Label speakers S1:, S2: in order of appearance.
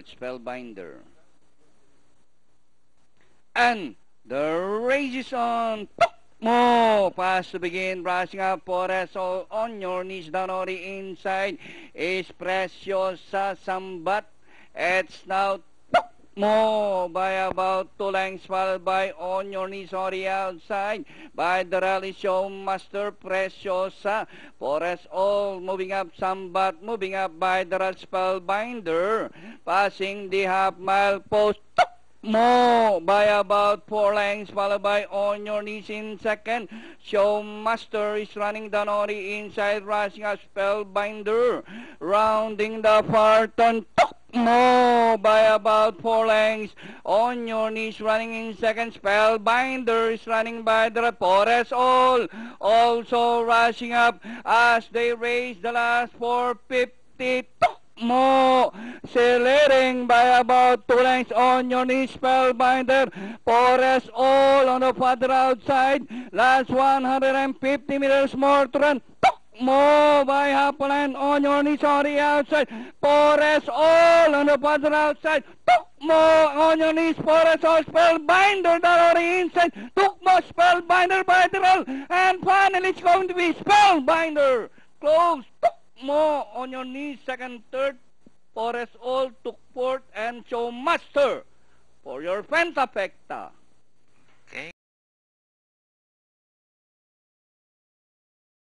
S1: Spellbinder. And the race is on. Mo, pass to begin, brushing up Porres all on your knees down on the inside is Preciosa Sambat. It's now Mo by about 2 lengths, followed by on your knees on the outside by the rally show master Preciosa. Porres all moving up, Sambat moving up by the Spellbinder, passing the half mile post. Mo by about 4 lengths, followed by on your knees in second. Showmaster is running down on the inside, rushing a Spellbinder, rounding the far turn. Mo by about 4 lengths, on your knees running in second. Spellbinder is running by the Porres all, also rushing up as they race the last 450. Mo accelerating by about 2 lengths, on your knees Spellbinder. Porres all on the further outside. Last 150 meters more to run. Mo by half a length, on your knees on the outside. Porres all on the further outside. Mo on your knees, Porres all, Spellbinder down on the inside. Mo Spellbinder by the rail, and finally it's going to be Spellbinder. Close. Mo on your knees, second, third. Porres all took fourth, and Showmaster for your Pentafecta.